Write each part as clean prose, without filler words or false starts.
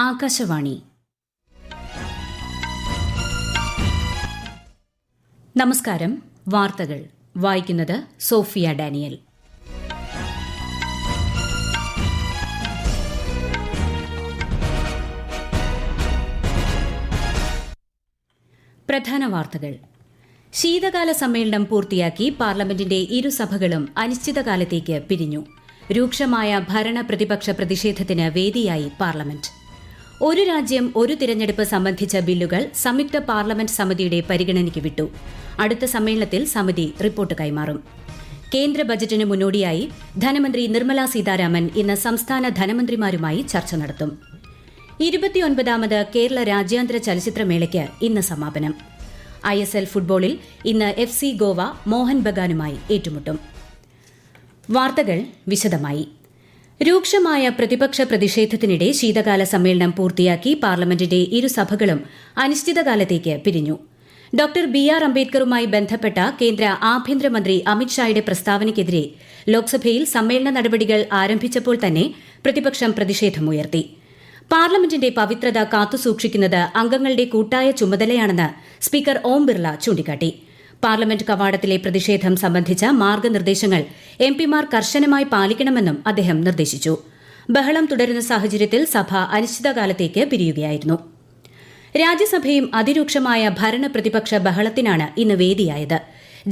ആകാശവാണി. നമസ്കാരം. വാർത്തകൾ വായിക്കുന്നത് സോഫിയ ഡാനിയൽ. പ്രധാന വാർത്തകൾ. ശീതകാല സമ്മേളനം പൂർത്തിയാക്കി പാർലമെന്റിന്റെ ഇരുസഭകളും അനിശ്ചിതകാലത്തേക്ക് പിരിഞ്ഞു. രൂക്ഷമായ ഭരണ പ്രതിപക്ഷ പ്രതിഷേധത്തിന് വേദിയായി പാർലമെന്റ്. ഒരു രാജ്യം ഒരു തിരഞ്ഞെടുപ്പ് സംബന്ധിച്ച ബില്ലുകൾ സംയുക്ത പാർലമെന്റ് സമിതിയുടെ പരിഗണനയ്ക്ക് വിട്ടു. അടുത്ത സമ്മേളനത്തിൽ സമിതി റിപ്പോർട്ട് കൈമാറും. കേന്ദ്ര ബജറ്റിന് മുന്നോടിയായി ധനമന്ത്രി നിർമ്മല സീതാരാമൻ ഇന്ന് സംസ്ഥാന ധനമന്ത്രിമാരുമായി ചർച്ച നടത്തും. 29ാമത് കേരള രാജ്യാന്തര ചലച്ചിത്രമേളയ്ക്ക് ഇന്ന് സമാപനം. ISL ഫുട്ബോളിൽ ഇന്ന് FC ഗോവ മോഹൻ ബഗാനുമായി ഏറ്റുമുട്ടും. വാർത്തകൾ വിശദമായി. രൂക്ഷമായ പ്രതിപക്ഷ പ്രതിഷേധത്തിനിടെ ശീതകാല സമ്മേളനം പൂർത്തിയാക്കി പാർലമെന്റിന്റെ ഇരുസഭകളും അനിശ്ചിതകാലത്തേക്ക് പിരിഞ്ഞു. ഡോക്ടർ BR അംബേദ്കറുമായി ബന്ധപ്പെട്ട കേന്ദ്ര ആഭ്യന്തരമന്ത്രി അമിത്ഷായുടെ പ്രസ്താവനയ്ക്കെതിരെ ലോക്സഭയിൽ സമ്മേളന നടപടികൾ ആരംഭിച്ചപ്പോൾ തന്നെ പ്രതിപക്ഷം പ്രതിഷേധമുയർത്തി. പാർലമെന്റിന്റെ പവിത്രത കാത്തുസൂക്ഷിക്കുന്നത് അംഗങ്ങളുടെ കൂട്ടായ ചുമതലയാണെന്ന് സ്പീക്കർ ഓം ബിർള ചൂണ്ടിക്കാട്ടി. പാർലമെന്റ് കവാടത്തിലെ പ്രതിഷേധം സംബന്ധിച്ച മാർഗനിർദ്ദേശങ്ങൾ MPമാർ കർശനമായി പാലിക്കണമെന്നും അദ്ദേഹം നിർദ്ദേശിച്ചു. ബഹളം തുടരുന്ന സാഹചര്യത്തിൽ സഭ അനിശ്ചിതകാലത്തേക്ക് പിരിയുകയായിരുന്നു. രാജ്യസഭയും അതിരൂക്ഷമായ ഭരണ പ്രതിപക്ഷ ബഹളത്തിനാണ് ഇന്ന് വേദിയായത്.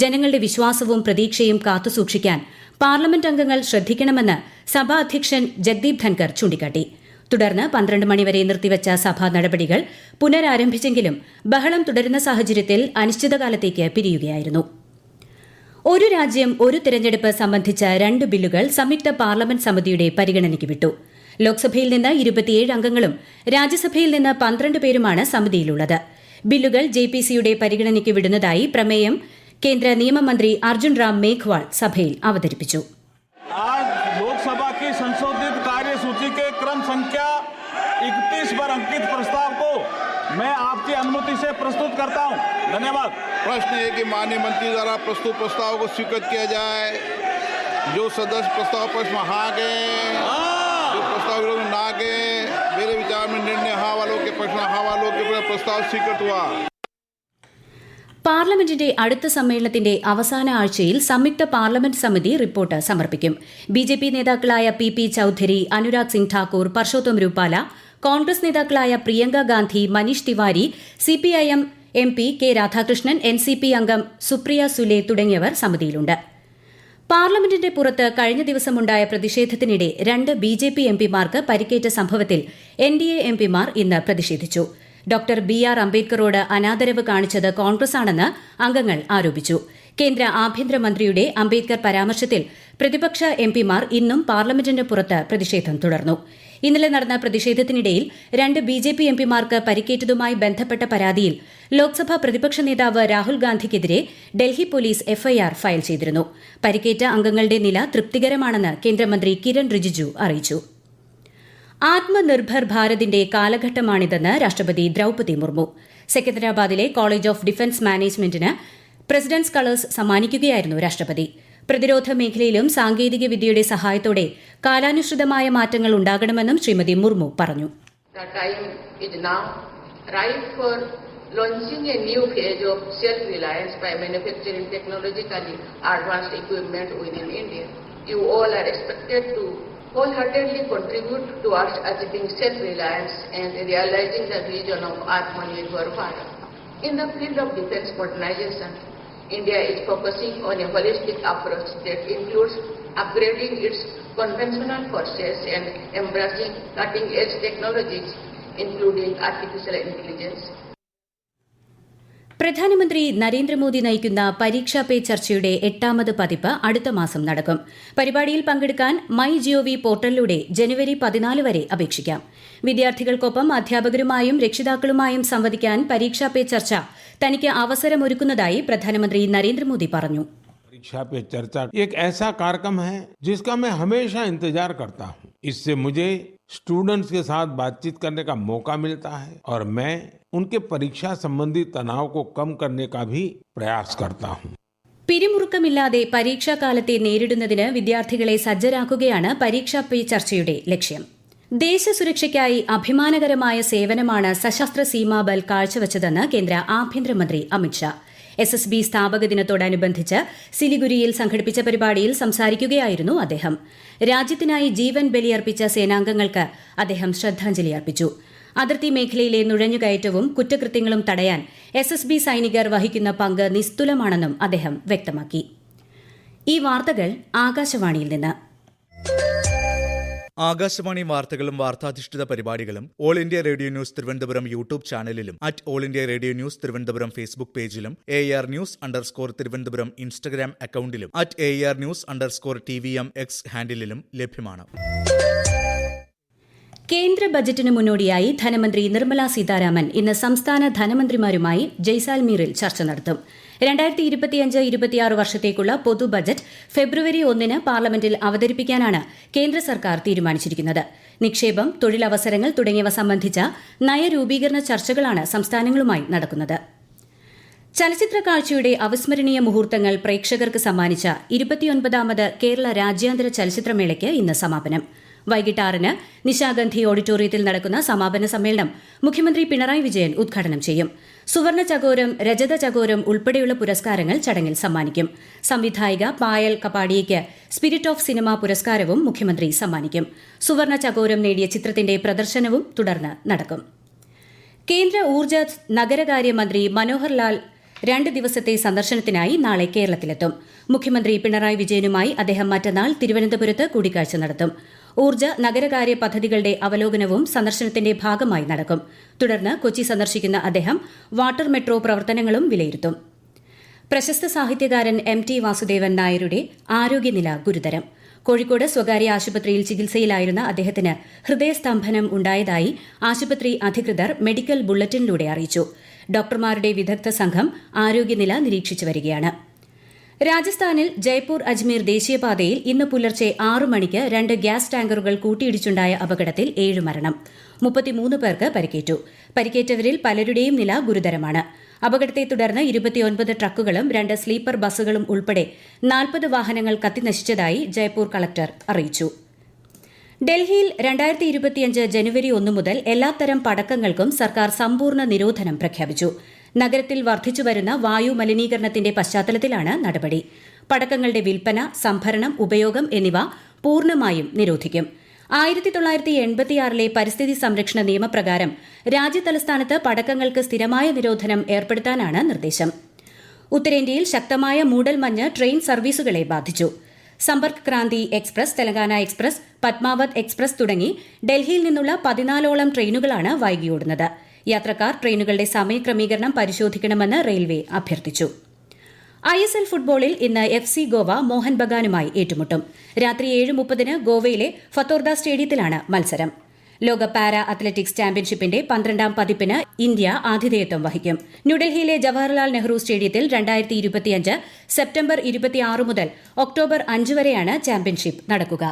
ജനങ്ങളുടെ വിശ്വാസവും പ്രതീക്ഷയും കാത്തുസൂക്ഷിക്കാൻ പാർലമെന്റ് അംഗങ്ങൾ ശ്രദ്ധിക്കണമെന്ന് സഭാ അധ്യക്ഷൻ ജഗ്ദീപ് ധൻകർ ചൂണ്ടിക്കാട്ടി. തുടർന്ന് 12 മണിവരെ നിർത്തിവച്ച സഭാ നടപടികൾ പുനരാരംഭിച്ചെങ്കിലും ബഹളം തുടരുന്ന സാഹചര്യത്തിൽ അനിശ്ചിതകാലത്തേക്ക് പിരിയുകയായിരുന്നു. ഒരു രാജ്യം ഒരു തിരഞ്ഞെടുപ്പ് സംബന്ധിച്ച 2 ബില്ലുകൾ സംയുക്ത പാർലമെന്റ് സമിതിയുടെ പരിഗണനയ്ക്ക് വിട്ടു. ലോക്സഭയിൽ നിന്ന് 27 അംഗങ്ങളും രാജ്യസഭയിൽ നിന്ന് 12 പേരുമാണ് സമിതിയിലുള്ളത്. ബില്ലുകൾ JPCയുടെ പരിഗണനയ്ക്ക് വിടുന്നതായി പ്രമേയം കേന്ദ്ര നിയമമന്ത്രി അർജുൻ റാം മേഘ്വാൾ സഭയിൽ അവതരിപ്പിച്ചു. लोकसभा की संशोधित कार्यसूची के क्रम संख्या 31 पर अंकित प्रस्ताव को मैं आपकी अनुमति से प्रस्तुत करता हूं. धन्यवाद. प्रश्न है कि माननीय मंत्री द्वारा प्रस्तुत प्रस्ताव को स्वीकृत किया जाए. जो सदस्य प्रस्ताव पर हाँ गए, जो प्रस्ताव विरोध में ना गए, मेरे विचार में निर्णय हाँ वालों के पक्ष में हाँ वालों के प्रस्ताव स्वीकृत हुआ. പാർലമെന്റിന്റെ അടുത്ത സമ്മേളനത്തിന്റെ അവസാന ആഴ്ചയിൽ സംയുക്ത പാർലമെന്റ് സമിതി റിപ്പോർട്ട് സമർപ്പിക്കും. BJP നേതാക്കളായ PP ചൌധരി, അനുരാഗ് സിംഗ് ഠാക്കൂർ, പർഷോത്തം രൂപാല, കോൺഗ്രസ് നേതാക്കളായ Priyanka Gandhi, Manish Tiwari, CPIM MP K Radhakrishnan, NCP അംഗം സുപ്രിയ സുലെ തുടങ്ങിയവർ സമിതിയിലുണ്ട്. പാർലമെന്റിന്റെ പുറത്ത് കഴിഞ്ഞ ദിവസമുണ്ടായ പ്രതിഷേധത്തിനിടെ 2 BJP MPമാർക്ക് പരിക്കേറ്റ സംഭവത്തിൽ NDA MPമാർ ഇന്ന് പ്രതിഷേധിച്ചു. ഡോക്ടർ BR അംബേദ്കറോട് അനാദരവ് കാണിച്ചത് കോൺഗ്രസാണെന്ന് അംഗങ്ങൾ ആരോപിച്ചു. കേന്ദ്ര ആഭ്യന്തരമന്ത്രിയുടെ അംബേദ്കർ പരാമർശത്തിൽ പ്രതിപക്ഷ MPമാർ ഇന്നും പാർലമെന്റിന് പുറത്ത് പ്രതിഷേധം തുടർന്നു. ഇന്നലെ നടന്ന പ്രതിഷേധത്തിനിടയിൽ 2 BJP MPമാർക്ക് പരിക്കേറ്റതുമായി ബന്ധപ്പെട്ട പരാതിയിൽ ലോക്സഭാ പ്രതിപക്ഷ നേതാവ് രാഹുൽ ഗാന്ധിക്കെതിരെ ഡൽഹി പോലീസ് FIR ഫയൽ ചെയ്തിരുന്നു. പരിക്കേറ്റ അംഗങ്ങളുടെ നില തൃപ്തികരമാണെന്ന് കേന്ദ്രമന്ത്രി കിരൺ റിജിജു അറിയിച്ചു. ആത്മനിർഭർ ഭാരതിന്റെ കാലഘട്ടമാണിതെന്ന് രാഷ്ട്രപതി ദ്രൌപദി മുർമു. സെക്കന്ദരാബാദിലെ കോളേജ് ഓഫ് ഡിഫൻസ് മാനേജ്മെന്റിന് പ്രസിഡന്റ്സ് കളേഴ്സ് സമ്മാനിക്കുകയായിരുന്നു രാഷ്ട്രപതി. പ്രതിരോധ മേഖലയിലും സാങ്കേതിക വിദ്യയുടെ സഹായത്തോടെ കാലാനുസൃതമായ മാറ്റങ്ങൾ ഉണ്ടാകണമെന്നും ശ്രീമതി മുർമു പറഞ്ഞു. Launching a new phase of self-reliance by manufacturing technologically advanced equipment within India. You all are expected to wholeheartedly contribute towards achieving self-reliance and realizing the vision of Atmanirbhar Bharat. In the field of defense modernization, India is focusing on a holistic approach that includes upgrading its conventional forces and embracing cutting-edge technologies, including artificial intelligence. പ്രധാനമന്ത്രി നരേന്ദ്രമോദി നയിക്കുന്ന പരീക്ഷാ പേ ചർച്ചയുടെ 8ാമത് പതിപ്പ് അടുത്ത മാസം നടക്കും. പരിപാടിയിൽ പങ്കെടുക്കാൻ MyGov പോർട്ടലിലൂടെ ജനുവരി 14 വരെ അപേക്ഷിക്കാം. വിദ്യാർത്ഥികൾക്കൊപ്പം അധ്യാപകരുമായും രക്ഷിതാക്കളുമായും സംവദിക്കാൻ പരീക്ഷാ പേ ചർച്ച തനിക്ക് അവസരമൊരുക്കുന്നതായി പ്രധാനമന്ത്രി നരേന്ദ്രമോദി പറഞ്ഞു. परीक्षा पे चर्चा एक ऐसा कार्यक्रम है जिसका मैं हमेशा इंतजार करता हूँ. इससे मुझे स्टूडेंट्स के साथ बातचीत करने का मौका मिलता है और मैं उनके परीक्षा संबंधी तनाव को कम करने का भी प्रयास करता हूँ. പിരിമുറുക്കമില്ലാതെ പരീക്ഷാകാലത്തെ നേരിടുന്നതിന് വിദ്യാർത്ഥികളെ സജ്ജരാക്കുകയാണ് പരീക്ഷാ പേ ചർച്ചയുടെ ലക്ഷ്യം. ദേശസുരക്ഷയ്ക്കായി അഭിമാനകരമായ സേവനമാണ് സശസ്ത്ര സീമാബൽ കാഴ്ചവച്ചതെന്ന് കേന്ദ്ര ആഭ്യന്തരമന്ത്രി അമിത്ഷാ. SSB സ്ഥാപക ദിനത്തോടനുബന്ധിച്ച് സിലിഗുരിയിൽ സംഘടിപ്പിച്ച പരിപാടിയിൽ സംസാരിക്കുകയായിരുന്നു അദ്ദേഹം. രാജ്യത്തിനായി ജീവൻ ബലിയർപ്പിച്ച സേനാംഗങ്ങൾക്ക് അദ്ദേഹം ശ്രദ്ധാഞ്ജലി അർപ്പിച്ചു. അതിർത്തി മേഖലയിലെ നുഴഞ്ഞുകയറ്റവും കുറ്റകൃത്യങ്ങളും തടയാൻ SSB സൈനികർ വഹിക്കുന്ന പങ്ക് നിസ്തുലമാണെന്നും അദ്ദേഹം വ്യക്തമാക്കി. ഈ വാർത്തകൾ ആകാശവാണിയിൽ നിന്ന്. ആകാശവാണി വാർത്തകളും വാർത്താധിഷ്ഠിത പരിപാടികളും All India Radio News Thiruvananthapuram YouTube ചാനലിലും All India Radio News Thiruvananthapuram Facebook പേജിലും AR News_ തിരുവനന്തപുരം ഇൻസ്റ്റഗ്രാം അക്കൌണ്ടിലും AR News_TVM X ഹാൻഡിലും ലഭ്യമാണ്. കേന്ദ്ര ബജറ്റിന് മുന്നോടിയായി ധനമന്ത്രി നിർമ്മല സീതാരാമൻ ഇന്ന് സംസ്ഥാന ധനമന്ത്രിമാരുമായി ജയ്സാൽമീറിൽ ചർച്ച നടത്തും. 2025-26 വർഷത്തേക്കുള്ള പൊതു ബജറ്റ് ഫെബ്രുവരി 1 പാർലമെന്റിൽ അവതരിപ്പിക്കാനാണ് കേന്ദ്ര സർക്കാർ തീരുമാനിച്ചിരിക്കുന്നത്. നിക്ഷേപം, തൊഴിലവസരങ്ങൾ തുടങ്ങിയവ സംബന്ധിച്ച നയരൂപീകരണ ചർച്ചകളാണ് സംസ്ഥാനങ്ങളുമായി നടക്കുന്നത്. ചലച്ചിത്ര കാഴ്ചയുടെ അവിസ്മരണീയ മുഹൂർത്തങ്ങൾ പ്രേക്ഷകർക്ക് സമ്മാനിച്ച 29ാമത് കേരള രാജ്യാന്തര ചലച്ചിത്രമേളയ്ക്ക് ഇന്ന് സമാപനം. വൈകിട്ട് 6-ന് നിശാഗന്ധി ഓഡിറ്റോറിയത്തിൽ നടക്കുന്ന സമാപന സമ്മേളനം മുഖ്യമന്ത്രി പിണറായി വിജയൻ ഉദ്ഘാടനം ചെയ്യും. സുവർണ ചകോരം, രജത ചകോരം ഉൾപ്പെടെയുള്ള പുരസ്കാരങ്ങൾ ചടങ്ങിൽ സമ്മാനിക്കും. സംവിധായിക പായൽ കപാടിയയ്ക്ക് സ്പിരിറ്റ് ഓഫ് സിനിമ പുരസ്കാരവും മുഖ്യമന്ത്രി സമ്മാനിക്കും. സുവർണ ചകോരം നേടിയ ചിത്രത്തിന്റെ പ്രദർശനവും തുടർന്ന് നടക്കും. കേന്ദ്ര ഊർജ്ജ നഗരകാര്യ മന്ത്രി മനോഹർ ലാൽ 2 ദിവസത്തെ സന്ദർശനത്തിനായി നാളെ കേരളത്തിലെത്തും. മുഖ്യമന്ത്രി പിണറായി വിജയനുമായി അദ്ദേഹം മറ്റന്നാൾ തിരുവനന്തപുരത്ത് കൂടിക്കാഴ്ച നടത്തും. ഊർജ്ജ നഗരകാര്യ പദ്ധതികളുടെ അവലോകനവും സന്ദർശനത്തിന്റെ ഭാഗമായി നടക്കും. തുടർന്ന് കൊച്ചി സന്ദർശിക്കുന്ന അദ്ദേഹം വാട്ടർ മെട്രോ പ്രവർത്തനങ്ങളും വിലയിരുത്തും. പ്രശസ്ത സാഹിത്യകാരൻ MT വാസുദേവൻ നായരുടെ ആരോഗ്യനില ഗുരുതരം. കോഴിക്കോട് സ്വകാര്യ ആശുപത്രിയിൽ ചികിത്സയിലായിരുന്ന അദ്ദേഹത്തിന് ഹൃദയസ്തംഭനം ഉണ്ടായതായി ആശുപത്രി അധികൃതർ മെഡിക്കൽ ബുള്ളറ്റിനിലൂടെ അറിയിച്ചു. ഡോക്ടർമാരുടെ വിദഗ്ധ സംഘം ആരോഗ്യനില നിരീക്ഷിച്ചു വരികയാണ്. രാജസ്ഥാനിൽ ജയ്പൂർ അജ്മീർ ദേശീയപാതയിൽ ഇന്ന് പുലർച്ചെ 6 മണിക്ക് 2 ഗ്യാസ് ടാങ്കറുകൾ കൂട്ടിയിടിച്ചുണ്ടായ അപകടത്തിൽ 7 മരണം, 33 പേർക്ക് പരിക്കേറ്റു. പരിക്കേറ്റവരിൽ പലരുടെയും നില ഗുരുതരമാണ്. അപകടത്തെ തുടർന്ന് 29 ട്രക്കുകളും 2 സ്ലീപ്പർ ബസ്സുകളും ഉൾപ്പെടെ 40 വാഹനങ്ങൾ കത്തിനശിച്ചതായി ജയ്പൂർ കളക്ടർ അറിയിച്ചു. ഡൽഹിയിൽ 2025 ജനുവരി 1 മുതൽ എല്ലാത്തരം പടക്കങ്ങൾക്കും സർക്കാർ സമ്പൂർണ്ണ നിരോധനം പ്രഖ്യാപിച്ചു. നഗരത്തിൽ വർദ്ധിച്ചുവരുന്ന വായു മലിനീകരണത്തിന്റെ പശ്ചാത്തലത്തിലാണ് നടപടി. പടക്കങ്ങളുടെ വിൽപ്പന, സംഭരണം, ഉപയോഗം എന്നിവ പൂർണ്ണമായും നിരോധിക്കും. 1986 പരിസ്ഥിതി സംരക്ഷണ നിയമപ്രകാരം രാജ്യതലസ്ഥാനത്ത് പടക്കങ്ങൾക്ക് സ്ഥിരമായ നിരോധനം ഏർപ്പെടുത്താനാണ് നിർദ്ദേശം. ഉത്തരേന്ത്യയിൽ ശക്തമായ മൂടൽമഞ്ഞ് ട്രെയിൻ സർവീസുകളെ ബാധിച്ചു. Sampark Kranti express, Telangana express, Padmaavat express തുടങ്ങി ഡൽഹിയിൽ നിന്നുള്ള 14ഓളം ട്രെയിനുകളാണ് വൈകിയോടുന്നത്. യാത്രക്കാർ ട്രെയിനുകളുടെ സമയക്രമീകരണം പരിശോധിക്കണമെന്ന് റെയിൽവേ അഭ്യർത്ഥിച്ചു. ISL ഫുട്ബോളിൽ ഇന്ന് FC ഗോവ മോഹൻ ബഗാനുമായി ഏറ്റുമുട്ടും. രാത്രി 7:30-ന് ഗോവയിലെ ഫത്തോർദ സ്റ്റേഡിയത്തിലാണ് മത്സരം. ലോക പാരാ അത്ലറ്റിക്സ് ചാമ്പ്യൻഷിപ്പിന്റെ 12ാം പതിപ്പിന് ഇന്ത്യ ആതിഥേയത്വം വഹിക്കും. ന്യൂഡൽഹിയിലെ ജവഹർലാൽ നെഹ്റു സ്റ്റേഡിയത്തിൽ 2025 സെപ്റ്റംബർ 26 മുതൽ ഒക്ടോബർ 5 വരെയാണ് ചാമ്പ്യൻഷിപ്പ് നടക്കുക.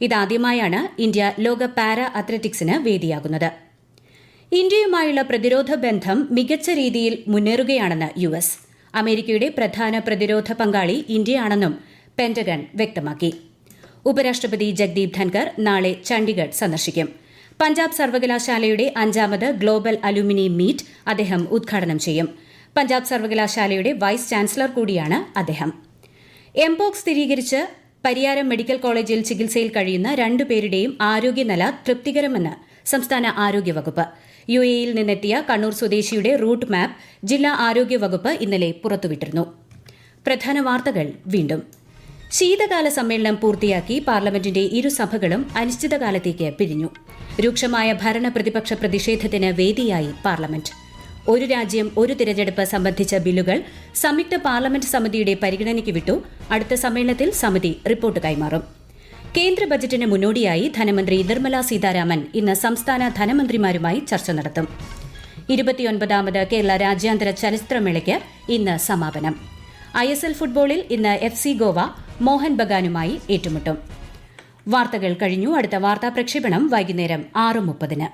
ഇതാദ്യമായാണ് ഇന്ത്യ ലോക പാരാ അത്ലറ്റിക്സിന് വേദിയാകുന്നത്. ഇന്ത്യയുമായുള്ള പ്രതിരോധ ബന്ധം മികച്ച രീതിയിൽ മുന്നേറുകയാണെന്ന് US. അമേരിക്കയുടെ പ്രധാന പ്രതിരോധ പങ്കാളി ഇന്ത്യയാണെന്നും പെന്റഗൺ വ്യക്തമാക്കി. ഉപരാഷ്ട്രപതി ജഗ്ദീപ് ധൻകർ നാളെ ചണ്ഡിഗഡ് സന്ദർശിക്കും. പഞ്ചാബ് സർവകലാശാലയുടെ 5ാമത് ഗ്ലോബൽ അലുമിനി മീറ്റ് അദ്ദേഹം ഉദ്ഘാടനം ചെയ്യും. പഞ്ചാബ് സർവകലാശാലയുടെ വൈസ് ചാൻസലർ കൂടിയാണ് അദ്ദേഹം. എംപോക്സ് സ്ഥിരീകരിച്ച് പരിയാരം മെഡിക്കൽ കോളേജിൽ ചികിത്സയിൽ കഴിയുന്ന 2 പേരുടെയും ആരോഗ്യനില തൃപ്തികരമെന്ന് സംസ്ഥാന ആരോഗ്യവകുപ്പ്. UAEയിൽ നിന്നെത്തിയ കണ്ണൂർ സ്വദേശിയുടെ റൂട്ട് മാപ്പ് ജില്ലാ ആരോഗ്യവകുപ്പ് ഇന്നലെ പുറത്തുവിട്ടിരുന്നു. പ്രധാന വാർത്തകൾ വീണ്ടും. ശീതകാല സമ്മേളനം പൂർത്തിയാക്കി പാർലമെന്റിന്റെ ഇരുസഭകളും അനിശ്ചിതകാലത്തേക്ക് പിരിഞ്ഞു. രൂക്ഷമായ ഭരണ പ്രതിപക്ഷ പ്രതിഷേധത്തിന് വേദിയായി പാർലമെന്റ്. ഒരു രാജ്യം ഒരു തിരഞ്ഞെടുപ്പ് സംബന്ധിച്ച ബില്ലുകൾ സംയുക്ത പാർലമെന്റ് സമിതിയുടെ പരിഗണനയ്ക്ക് വിട്ടു. അടുത്ത സമ്മേളനത്തിൽ സമിതി റിപ്പോർട്ട് കൈമാറും. കേന്ദ്ര ബജറ്റിന് മുന്നോടിയായി ധനമന്ത്രി നിർമ്മല സീതാരാമൻ ഇന്ന് സംസ്ഥാന ധനമന്ത്രിമാരുമായി ചർച്ച നടത്തും. 29ാമത് കേരള രാജ്യാന്തര ചലച്ചിത്രമേളയ്ക്ക് ഇന്ന് സമാപനം. ISL ഫുട്ബോളിൽ ഇന്ന് FC ഗോവ മോഹൻ ബഗാനുമായി ഏറ്റുമുട്ടും. വാർത്തകൾ കഴിഞ്ഞു. അടുത്ത വാർത്താ പ്രക്ഷേപണം വൈകുന്നേരം 6:30-ന്.